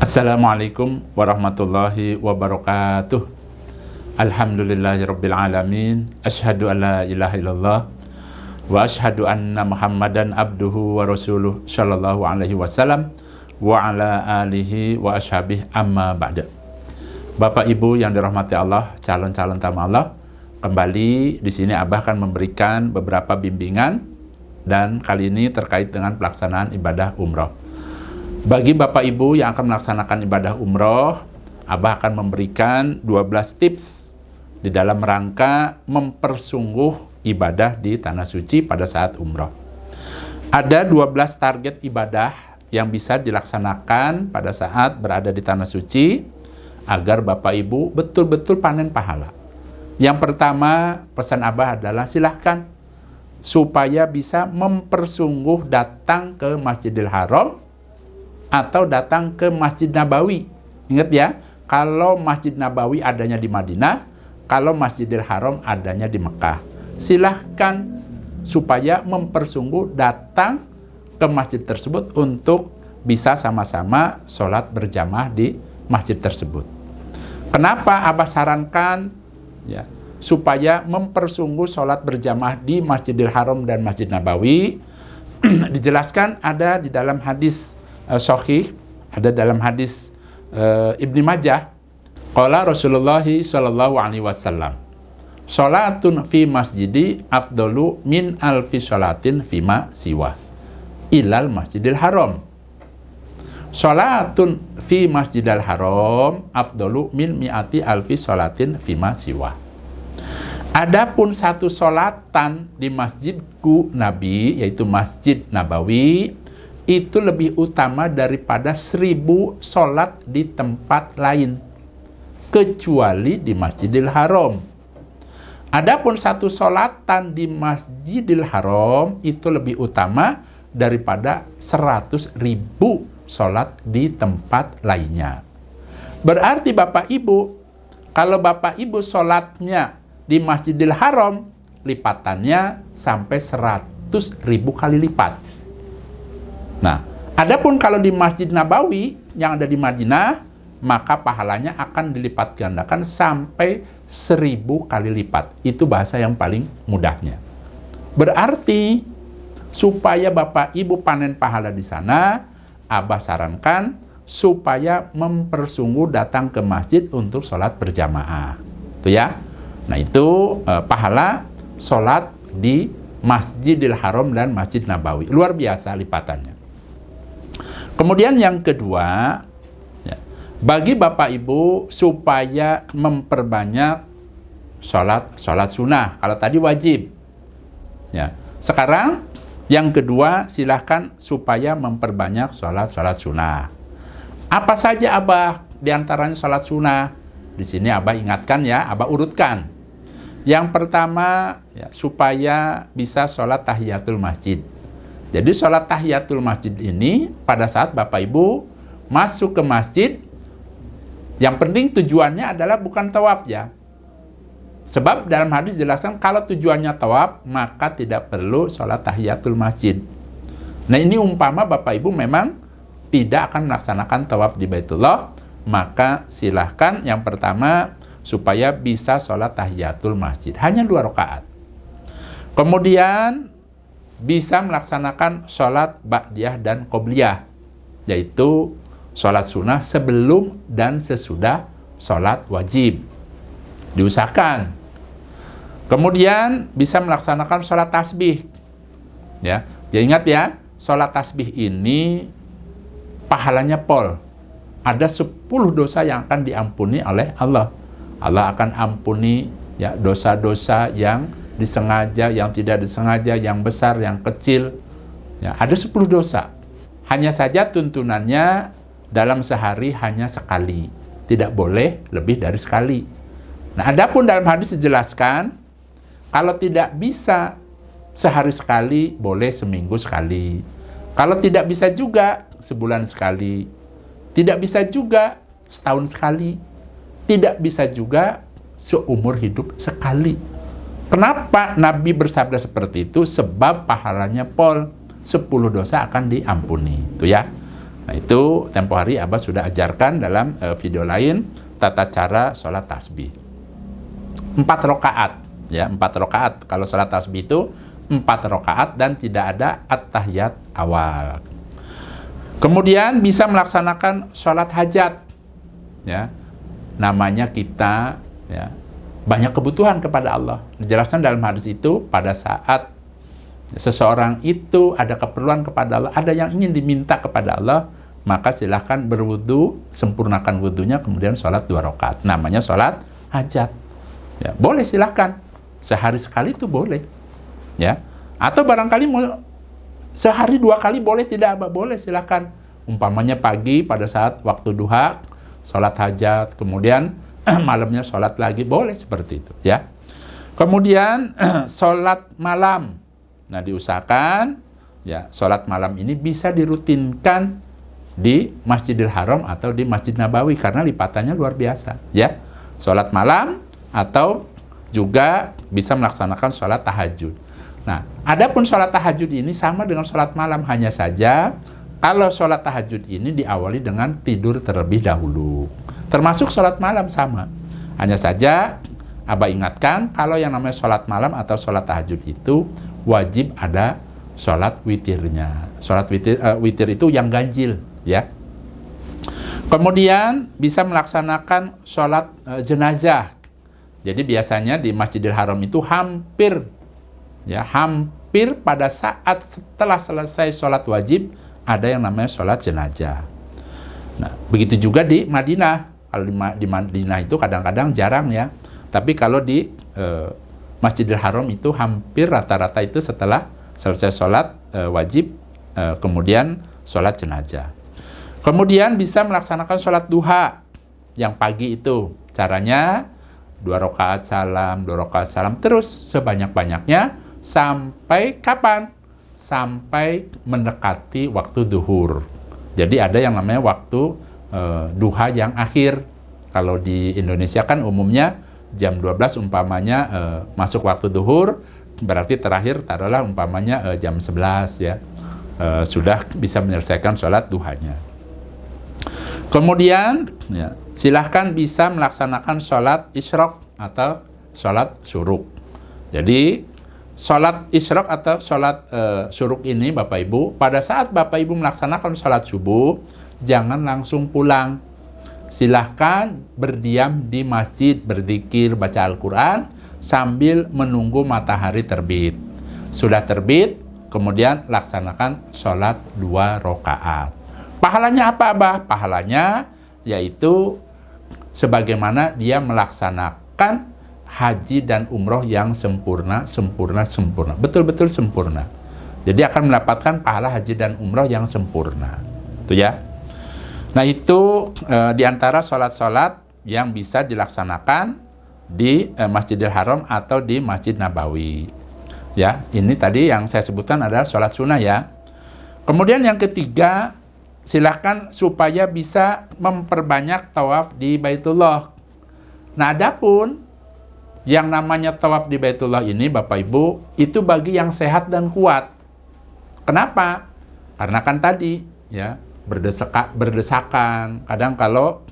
Assalamualaikum warahmatullahi wabarakatuh. Alhamdulillahirabbil alamin. Asyhadu an la ilaha illallah wa asyhadu anna Muhammadan abduhu wa rasuluh sallallahu alaihi wasallam wa ala alihi wa ashabihi amma ba'da. Bapak Ibu yang dirahmati Allah, calon-calon tamu Allah, kembali di sini Abah akan memberikan beberapa bimbingan dan kali ini terkait dengan pelaksanaan ibadah umroh. Bagi Bapak Ibu yang akan melaksanakan ibadah umroh, Abah akan memberikan 12 tips di dalam rangka mempersungguh ibadah di Tanah Suci pada saat umroh. Ada 12 target ibadah yang bisa dilaksanakan pada saat berada di Tanah Suci agar Bapak Ibu betul-betul panen pahala. Yang pertama, pesan Abah adalah silahkan supaya bisa mempersungguh datang ke Masjidil Haram atau datang ke Masjid Nabawi. Ingat ya, kalau Masjid Nabawi adanya di Madinah, kalau Masjidil Haram adanya di Mekah. Silahkan supaya mempersungguh datang ke masjid tersebut untuk bisa sama-sama sholat berjamaah di masjid tersebut. Kenapa Abah sarankan ya, supaya mempersungguh sholat berjamaah di Masjidil Haram dan Masjid Nabawi? Dijelaskan ada di dalam hadis Sahih, ada dalam hadis Ibnu Majah. Qala Rasulullah sallallahu alaihi wasallam, "Shalatun fi masjidi afdalu min alfi shalatin fima siwa ilal Masjidil Haram. Shalatun fi Masjidil Haram afdalu min mi'ati alfi shalatin fima siwa." Adapun satu sholatan di masjidku Nabi, yaitu Masjid Nabawi, itu lebih utama daripada 1000 sholat di tempat lain, kecuali di Masjidil Haram. Adapun satu sholatan di Masjidil Haram itu lebih utama daripada 100.000 sholat di tempat lainnya. Berarti Bapak Ibu, kalau Bapak Ibu sholatnya di Masjidil Haram, lipatannya sampai 100.000 kali lipat. Nah, adapun kalau di Masjid Nabawi yang ada di Madinah, maka pahalanya akan dilipat gandakan sampai 1000 kali lipat. Itu bahasa yang paling mudahnya. Berarti supaya Bapak Ibu panen pahala di sana, Abah sarankan supaya mempersungguh datang ke masjid untuk sholat berjamaah. Itu ya. Nah, itu pahala sholat di Masjidil Haram dan Masjid Nabawi. Luar biasa lipatannya. Kemudian yang kedua, ya, bagi Bapak Ibu supaya memperbanyak sholat sunnah. Kalau tadi wajib, ya. Sekarang yang kedua, silahkan supaya memperbanyak sholat sunnah. Apa saja Abah diantaranya sholat sunnah? Di sini Abah ingatkan ya, Abah urutkan. Yang pertama, ya, supaya bisa sholat tahiyatul masjid. Jadi sholat tahiyatul masjid ini pada saat Bapak Ibu masuk ke masjid, yang penting tujuannya adalah bukan tawaf ya. Sebab dalam hadis jelaskan kalau tujuannya tawaf, maka tidak perlu sholat tahiyatul masjid. Nah, ini umpama Bapak Ibu memang tidak akan melaksanakan tawaf di Baitullah, maka silahkan yang pertama supaya bisa sholat tahiyatul masjid. Hanya 2 rakaat. Kemudian bisa melaksanakan sholat ba'diyah dan qobliyah, yaitu sholat sunnah sebelum dan sesudah sholat wajib. Diusahakan. Kemudian bisa melaksanakan sholat tasbih. Ya, jadi ingat ya, sholat tasbih ini pahalanya pol. Ada 10 dosa yang akan diampuni oleh Allah. Allah akan ampuni ya dosa-dosa yang disengaja, yang tidak disengaja, yang besar, yang kecil. Ya, ada 10 dosa. Hanya saja tuntunannya dalam sehari hanya sekali. Tidak boleh lebih dari sekali. Nah, adapun dalam hadis dijelaskan, kalau tidak bisa sehari sekali, boleh seminggu sekali. Kalau tidak bisa juga, sebulan sekali. Tidak bisa juga, setahun sekali. Tidak bisa juga, seumur hidup sekali. Kenapa Nabi bersabda seperti itu? Sebab pahalanya pol, 10 dosa akan diampuni. Itu ya. Nah itu tempo hari Abah sudah ajarkan dalam video lain tata cara sholat tasbih. 4 rakaat, ya 4 rakaat. Kalau sholat tasbih itu 4 rakaat dan tidak ada at-tahiyat awal. Kemudian bisa melaksanakan sholat hajat, ya. Namanya kita, ya, banyak kebutuhan kepada Allah. Dijelaskan dalam hadis itu pada saat seseorang itu ada keperluan kepada Allah, ada yang ingin diminta kepada Allah, maka silahkan berwudu, sempurnakan wudunya, kemudian sholat 2 rakaat. Namanya sholat hajat. Ya, boleh silahkan. Sehari sekali itu boleh. Ya. Atau barangkali mau sehari 2 kali boleh, tidak apa boleh silahkan. Umpamanya pagi pada saat waktu duha, sholat hajat, kemudian malamnya sholat lagi, boleh seperti itu. Ya. Kemudian sholat malam. Nah, diusahakan ya sholat malam ini bisa dirutinkan di Masjidil Haram atau di Masjid Nabawi karena lipatannya luar biasa, ya. Sholat malam atau juga bisa melaksanakan sholat tahajud. Nah, adapun sholat tahajud ini sama dengan sholat malam, hanya saja kalau sholat tahajud ini diawali dengan tidur terlebih dahulu. Termasuk sholat malam sama. Hanya saja Abah ingatkan kalau yang namanya sholat malam atau sholat tahajud itu wajib ada sholat witirnya. Sholat witir itu yang ganjil, ya. Kemudian bisa melaksanakan sholat jenazah. Jadi biasanya di Masjidil Haram itu hampir pada saat setelah selesai sholat wajib ada yang namanya sholat jenazah. Nah, begitu juga di Madinah. Kalau di Madinah itu kadang-kadang jarang, ya. Tapi kalau di Masjidil Haram itu hampir rata-rata itu setelah selesai sholat wajib, kemudian sholat jenazah. Kemudian bisa melaksanakan sholat duha yang pagi itu. Caranya 2 rakaat salam, 2 rakaat salam, terus sebanyak-banyaknya sampai kapan? Sampai mendekati waktu duhur. Jadi ada yang namanya waktu duha yang akhir. Kalau di Indonesia kan umumnya jam 12 umpamanya masuk waktu duhur, berarti terakhir taruhlah umpamanya jam 11, ya. Sudah bisa menyelesaikan sholat duhanya. Kemudian ya, silahkan bisa melaksanakan sholat isyraq atau sholat syuruk. Jadi sholat isyraq atau sholat syuruk ini Bapak Ibu, pada saat Bapak Ibu melaksanakan sholat subuh, jangan langsung pulang. Silahkan berdiam di masjid, berzikir, baca Al-Quran, sambil menunggu matahari terbit. Sudah terbit, kemudian laksanakan sholat 2 rakaat. Pahalanya apa, Abah? Pahalanya yaitu sebagaimana dia melaksanakan haji dan umroh yang sempurna. Betul-betul sempurna. Jadi akan mendapatkan pahala haji dan umroh yang sempurna. Itu ya. Nah itu diantara sholat-sholat yang bisa dilaksanakan di Masjidil Haram atau di Masjid Nabawi. Ya, ini tadi yang saya sebutkan adalah sholat sunnah, ya. Kemudian yang ketiga, silakan supaya bisa memperbanyak tawaf di Baitullah. Nah, adapun yang namanya tawaf di Baitullah ini, Bapak Ibu, itu bagi yang sehat dan kuat. Kenapa? Karena kan tadi, ya, berdesakan. Kadang kalau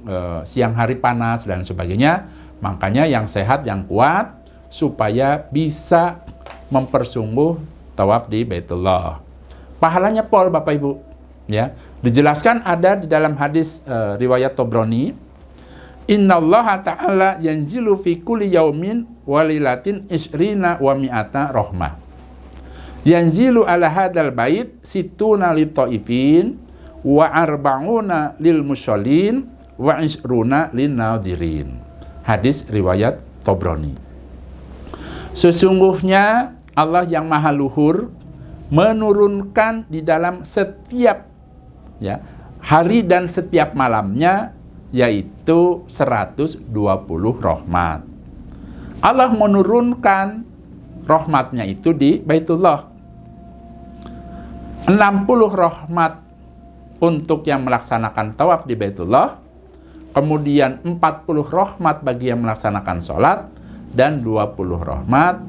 siang hari panas dan sebagainya, makanya yang sehat, yang kuat, supaya bisa mempersungguh tawaf di Baitullah. Pahalanya pol, Bapak Ibu. Ya, dijelaskan ada di dalam hadis riwayat Tobroni, Innallaha ta'ala yanzilu fi kulli yaumin walilatin isrina wa mi'ata rohmah. Yanzilu ala hadal bait situna li ta'ifin wa arba'una lil mushallin wa isruna lin nadirin. Hadis riwayat Tobroni. Sesungguhnya Allah yang maha luhur menurunkan di dalam setiap, ya, hari dan setiap malamnya, yaitu 120 rahmat. Allah menurunkan rahmatnya itu di Baitullah. 60 rahmat untuk yang melaksanakan tawaf di Baitullah, kemudian 40 rahmat bagi yang melaksanakan sholat, dan 20 rahmat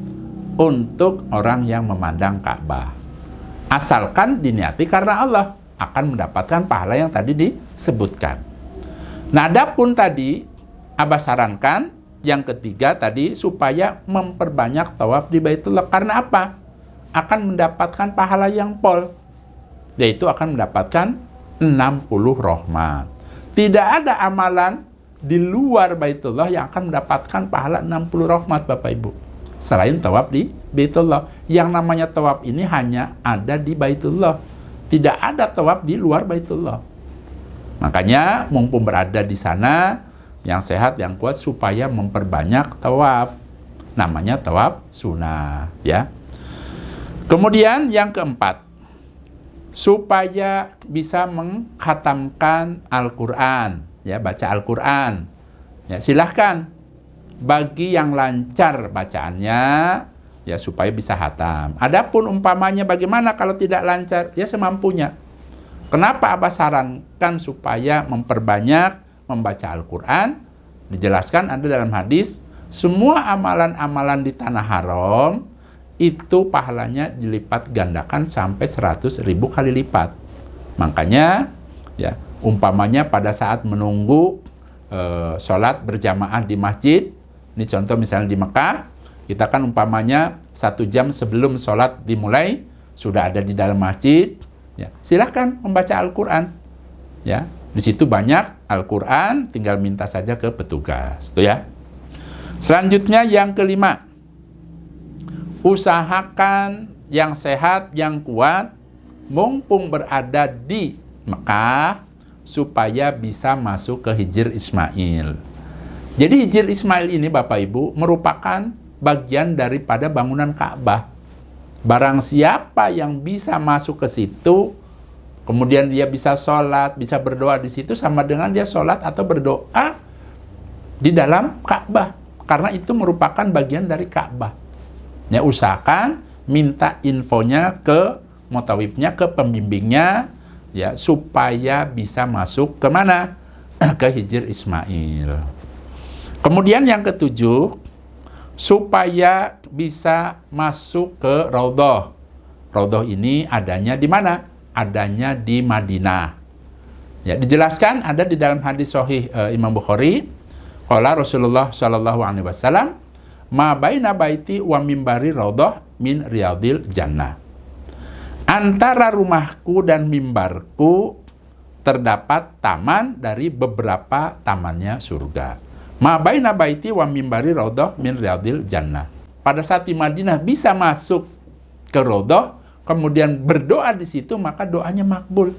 untuk orang yang memandang Ka'bah. Asalkan diniati karena Allah. akan mendapatkan pahala yang tadi disebutkan. Nah, adapun tadi Abah sarankan yang ketiga tadi supaya memperbanyak tawaf di Baitullah. Karena apa? Akan mendapatkan pahala yang pol, yaitu akan mendapatkan 60 rahmat. Tidak ada amalan di luar Baitullah yang akan mendapatkan pahala 60 rahmat, Bapak Ibu, selain tawaf di Baitullah. Yang namanya tawaf ini hanya ada di Baitullah, tidak ada tawaf di luar Baitullah. Makanya mumpung berada di sana, yang sehat, yang kuat supaya memperbanyak tawaf. Namanya tawaf sunnah, ya. Kemudian yang keempat, supaya bisa mengkhatamkan Al-Quran, ya, baca Al-Quran. Ya, silahkan bagi yang lancar bacaannya, ya, supaya bisa khatam. Adapun umpamanya bagaimana kalau tidak lancar, ya semampunya. Kenapa Abah sarankan supaya memperbanyak membaca Al-Quran? Dijelaskan ada dalam hadis, semua amalan-amalan di tanah haram itu pahalanya dilipat gandakan sampai 100.000 kali lipat. Makanya, ya, umpamanya pada saat menunggu sholat berjamaah di masjid, ini contoh misalnya di Mekah, kita kan umpamanya 1 jam sebelum sholat dimulai, sudah ada di dalam masjid, ya, silahkan membaca Al-Quran. Ya, di situ banyak Al-Quran, tinggal minta saja ke petugas. Itu ya. Selanjutnya yang kelima, usahakan yang sehat, yang kuat, mumpung berada di Mekah, supaya bisa masuk ke Hijr Ismail. Jadi Hijr Ismail ini Bapak Ibu merupakan bagian daripada bangunan Ka'bah. Barang siapa yang bisa masuk ke situ, kemudian dia bisa sholat, bisa berdoa di situ, sama dengan dia sholat atau berdoa di dalam Ka'bah. Karena itu merupakan bagian dari Ka'bah. Ya, usahakan minta infonya ke mutawifnya, ke pembimbingnya, ya, supaya bisa masuk ke mana? Ke Hijr Ismail. Kemudian yang ketujuh, supaya bisa masuk ke Raudhah. Raudhah ini adanya di mana? Adanya di Madinah. Ya, dijelaskan ada di dalam hadis sahih Imam Bukhari, qala Rasulullah sallallahu alaihi wasallam, ma baina baiti wa mimbari Raudhah min riyadil jannah. Antara rumahku dan mimbarku terdapat taman dari beberapa tamannya surga. Ma baina baiti wa mimbari Raudhah min riyadil jannah. Pada saat di Madinah bisa masuk ke Raudhah, kemudian berdoa di situ, maka doanya makbul.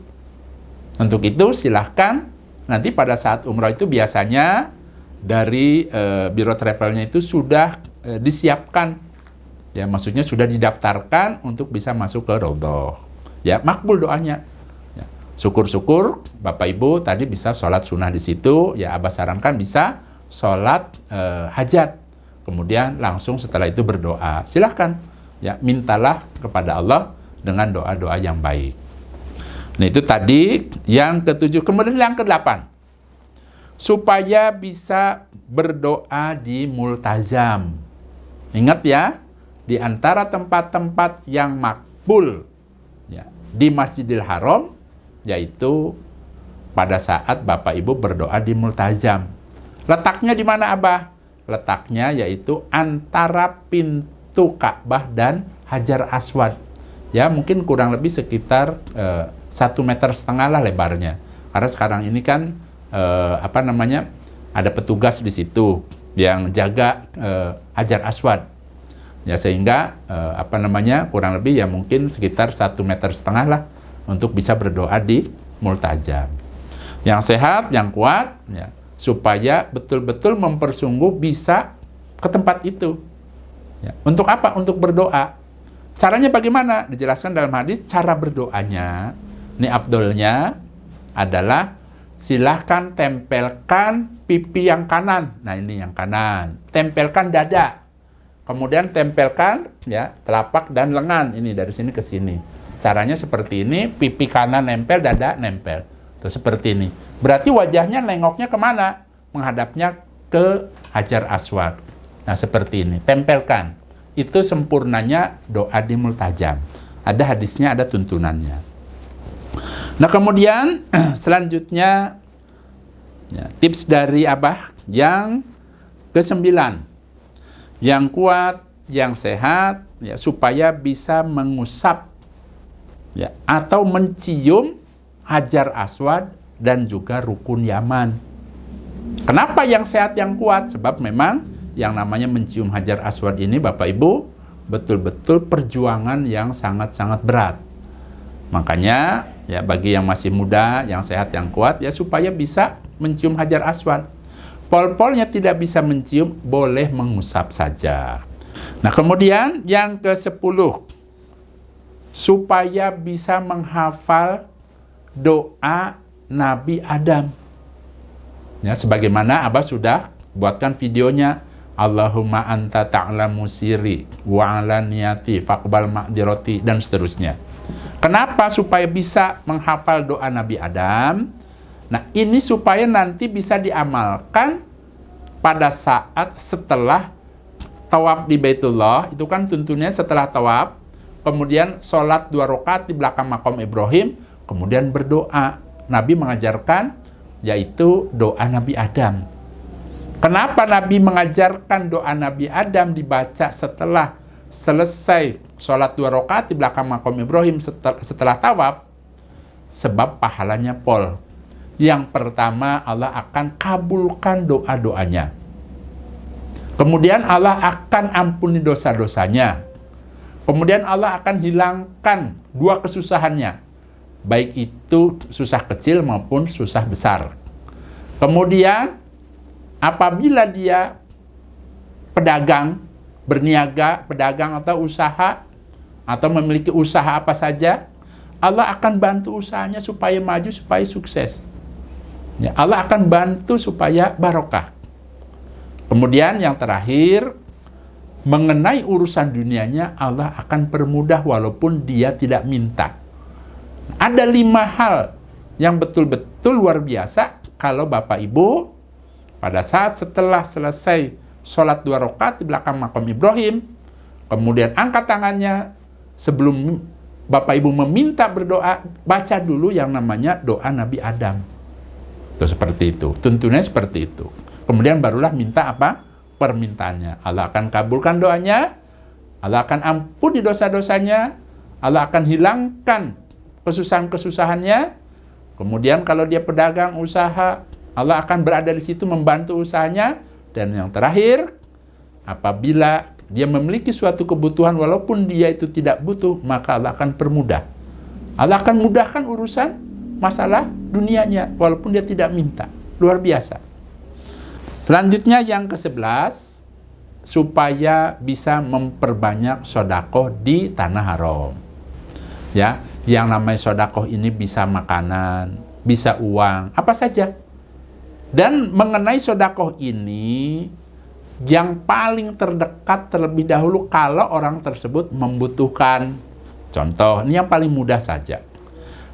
Untuk itu silahkan nanti pada saat umrah itu biasanya dari biro travelnya itu sudah disiapkan, ya, maksudnya sudah didaftarkan untuk bisa masuk ke Raudhah. Ya, makbul doanya. Ya, syukur-syukur Bapak Ibu tadi bisa sholat sunnah di situ, ya, Abah sarankan bisa sholat hajat, kemudian langsung setelah itu berdoa. Silahkan, ya, mintalah kepada Allah dengan doa-doa yang baik. Nah, itu tadi yang ketujuh. Kemudian yang kedelapan, supaya bisa berdoa di multazam. Ingat ya, di antara tempat-tempat yang makbul, ya, di Masjidil Haram, yaitu pada saat Bapak Ibu berdoa di multazam. Letaknya di mana, Abah? Letaknya yaitu antara pintu Ka'bah dan Hajar Aswad. Ya, mungkin kurang lebih sekitar 1,5 meter lah lebarnya. Karena sekarang ini kan ada petugas di situ yang jaga Hajar Aswad. Ya, sehingga kurang lebih ya mungkin sekitar 1,5 meter lah untuk bisa berdoa di multazam. Yang sehat, yang kuat, ya, supaya betul-betul mempersungguh bisa ke tempat itu. Ya. Untuk apa? Untuk berdoa. Caranya bagaimana? Dijelaskan dalam hadis, cara berdoanya, ini afdolnya adalah silahkan tempelkan pipi yang kanan. Nah, ini yang kanan. Tempelkan dada. Kemudian tempelkan, ya, telapak dan lengan. Ini dari sini ke sini. Caranya seperti ini, pipi kanan nempel, dada nempel. Tuh, seperti ini. Berarti wajahnya nengoknya kemana? Menghadapnya ke Hajar Aswad. Nah, seperti ini. Tempelkan. Itu sempurnanya doa di multazam. Ada hadisnya, ada tuntunannya. Nah kemudian selanjutnya ya, tips dari Abah yang ke-9, yang kuat, yang sehat, ya, supaya bisa mengusap ya, atau mencium Hajar Aswad dan juga Rukun Yaman. Kenapa yang sehat, yang kuat? Sebab memang yang namanya mencium Hajar Aswad ini Bapak Ibu betul-betul perjuangan yang sangat-sangat berat. Makanya ya bagi yang masih muda, yang sehat, yang kuat ya supaya bisa mencium Hajar Aswad. Pol-polnya tidak bisa mencium, boleh mengusap saja. Nah kemudian yang ke-10, supaya bisa menghafal doa Nabi Adam. Ya, sebagaimana Abah sudah buatkan videonya, Allahumma anta ta'lamu sirri wa alaniyati faqbal ma'dirati dan seterusnya. Kenapa? Supaya bisa menghafal doa Nabi Adam. Nah, ini supaya nanti bisa diamalkan pada saat setelah tawaf di Baitullah. Itu kan tentunya setelah tawaf, kemudian sholat 2 rakaat di belakang makam Ibrahim, kemudian berdoa. Nabi mengajarkan, yaitu doa Nabi Adam. Kenapa Nabi mengajarkan doa Nabi Adam dibaca setelah selesai sholat 2 rakaat di belakang makam Ibrahim setelah tawaf? Sebab pahalanya pol. Yang pertama, Allah akan kabulkan doa-doanya. Kemudian Allah akan ampuni dosa-dosanya. Kemudian Allah akan hilangkan 2 kesusahannya, baik itu susah kecil maupun susah besar. Kemudian apabila dia pedagang, berniaga, pedagang atau usaha, atau memiliki usaha apa saja, Allah akan bantu usahanya supaya maju, supaya sukses. Ya, Allah akan bantu supaya barokah. Kemudian yang terakhir, mengenai urusan dunianya Allah akan permudah walaupun dia tidak minta. Ada 5 hal yang betul-betul luar biasa kalau Bapak Ibu pada saat setelah selesai sholat 2 rakaat di belakang makam Ibrahim, kemudian angkat tangannya sebelum Bapak Ibu meminta berdoa, baca dulu yang namanya doa Nabi Adam. Itu seperti itu, tuntunnya seperti itu. Kemudian barulah minta apa? Permintaannya. Allah akan kabulkan doanya, Allah akan ampuni dosa-dosanya, Allah akan hilangkan kesusahan-kesusahannya. Kemudian kalau dia pedagang, usaha, Allah akan berada di situ membantu usahanya. Dan yang terakhir, apabila dia memiliki suatu kebutuhan walaupun dia itu tidak butuh, maka Allah akan permudah. Allah akan mudahkan urusan masalah dunianya walaupun dia tidak minta. Luar biasa. Selanjutnya yang ke-11, supaya bisa memperbanyak sodakoh di tanah haram. Ya, yang namanya sodakoh ini bisa makanan, bisa uang, apa saja. Dan mengenai sodakoh ini, yang paling terdekat terlebih dahulu kalau orang tersebut membutuhkan. Contoh, ini yang paling mudah saja.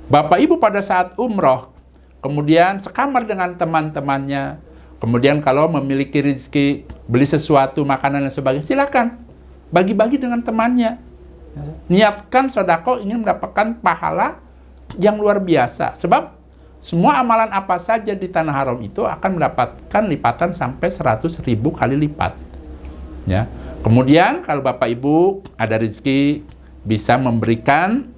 Bapak Ibu pada saat umroh, kemudian sekamar dengan teman-temannya, kemudian kalau memiliki rezeki, beli sesuatu, makanan dan sebagainya, silakan bagi-bagi dengan temannya. Niatkan sedekah ingin mendapatkan pahala yang luar biasa. Sebab semua amalan apa saja di tanah haram itu akan mendapatkan lipatan sampai 100.000 kali lipat. Ya. Kemudian kalau Bapak Ibu ada rezeki, bisa memberikan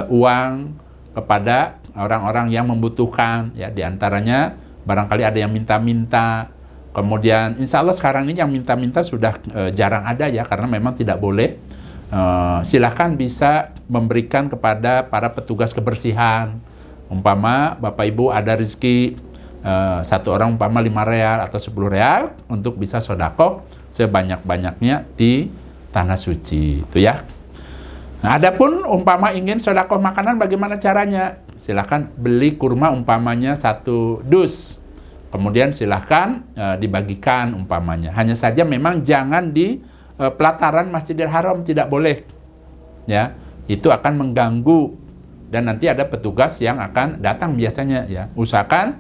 uang kepada orang-orang yang membutuhkan, ya, diantaranya barangkali ada yang minta-minta. Kemudian insya Allah sekarang ini yang minta-minta sudah jarang ada ya, karena memang tidak boleh. Silahkan bisa memberikan kepada para petugas kebersihan. Umpama Bapak Ibu ada rezeki satu orang umpama 5 real atau 10 real untuk bisa sedekah sebanyak-banyaknya di tanah suci, itu ya. Nah, adapun umpama ingin sedekah makanan, bagaimana caranya? Silahkan beli kurma umpamanya 1 dus. Kemudian silahkan dibagikan umpamanya. Hanya saja memang jangan di pelataran Masjidil Haram, tidak boleh. Ya, itu akan mengganggu dan nanti ada petugas yang akan datang biasanya ya. Usahakan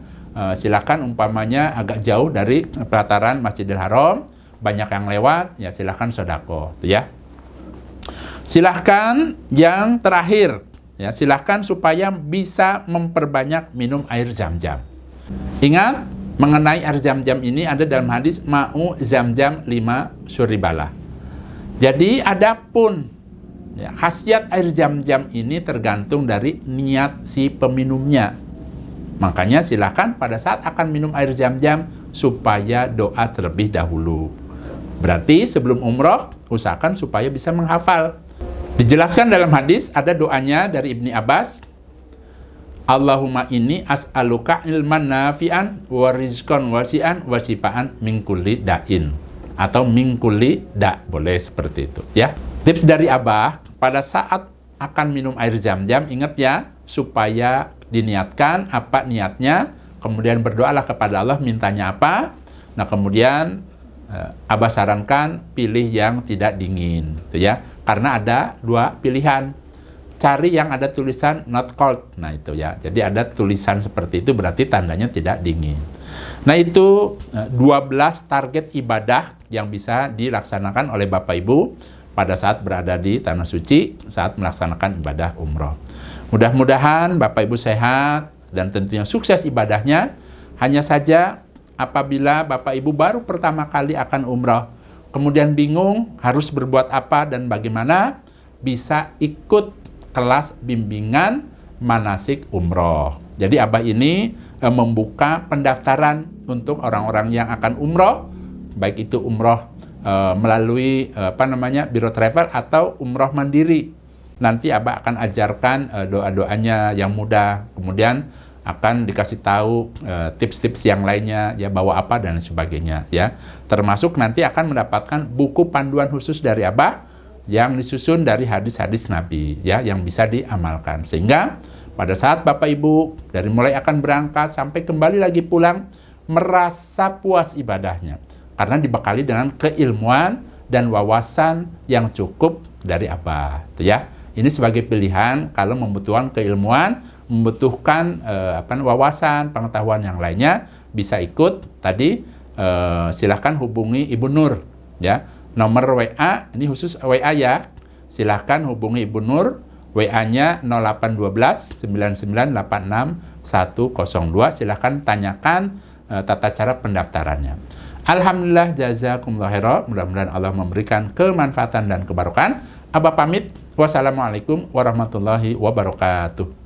silahkan umpamanya agak jauh dari pelataran Masjidil Haram, banyak yang lewat, ya silahkan sedekah, ya. Silahkan yang terakhir, ya silahkan supaya bisa memperbanyak minum air Zam-Zam. Ingat, mengenai air Zam-Zam ini ada dalam hadis ma'u Zam-Zam 5 syurribalah. Jadi adapun ya, khasiat air Zam-Zam ini tergantung dari niat si peminumnya. Makanya silahkan pada saat akan minum air Zam-Zam supaya doa terlebih dahulu. Berarti sebelum umroh usahakan supaya bisa menghafal. Dijelaskan dalam hadis, ada doanya dari Ibni Abbas, Allahumma inni as'aluka ilman nafi'an wa rizqan wasi'an wa sifaan min kulli da'in. Atau min kulli da', boleh seperti itu. Ya. Tips dari Abah, pada saat akan minum air Zam-Zam, ingat ya, supaya diniatkan apa niatnya, kemudian berdoalah kepada Allah, mintanya apa. Nah, kemudian Abah sarankan pilih yang tidak dingin, gitu ya. Karena ada dua pilihan. Cari yang ada tulisan not cold. Nah, itu ya. Jadi ada tulisan seperti itu berarti tandanya tidak dingin. Nah, itu 12 target ibadah yang bisa dilaksanakan oleh Bapak Ibu pada saat berada di Tanah Suci saat melaksanakan ibadah umroh. Mudah-mudahan Bapak Ibu sehat dan tentunya sukses ibadahnya. Hanya saja apabila Bapak Ibu baru pertama kali akan umroh, kemudian bingung harus berbuat apa dan bagaimana, bisa ikut kelas bimbingan manasik umroh. Jadi Abah ini membuka pendaftaran untuk orang-orang yang akan umroh, baik itu umroh melalui Biro Travel atau umroh mandiri. Nanti Abah akan ajarkan doa-doanya yang mudah, kemudian akan dikasih tahu tips-tips yang lainnya, ya bawa apa dan sebagainya, ya. Termasuk nanti akan mendapatkan buku panduan khusus dari Abah yang disusun dari hadis-hadis Nabi, ya, yang bisa diamalkan. Sehingga pada saat Bapak Ibu dari mulai akan berangkat sampai kembali lagi pulang merasa puas ibadahnya karena dibekali dengan keilmuan dan wawasan yang cukup dari Abah, ya. Ini sebagai pilihan kalau membutuhkan keilmuan, membutuhkan wawasan, pengetahuan yang lainnya, bisa ikut tadi. Silahkan hubungi Ibu Nur, ya. Nomor WA ini khusus WA ya. Silahkan hubungi Ibu Nur, WA-nya 0812 9986 102. Silahkan tanyakan tata cara pendaftarannya. Alhamdulillah, jazakumullah khairan. Mudah-mudahan Allah memberikan kemanfaatan dan kebarokan. Abah pamit. Wassalamualaikum warahmatullahi wabarakatuh.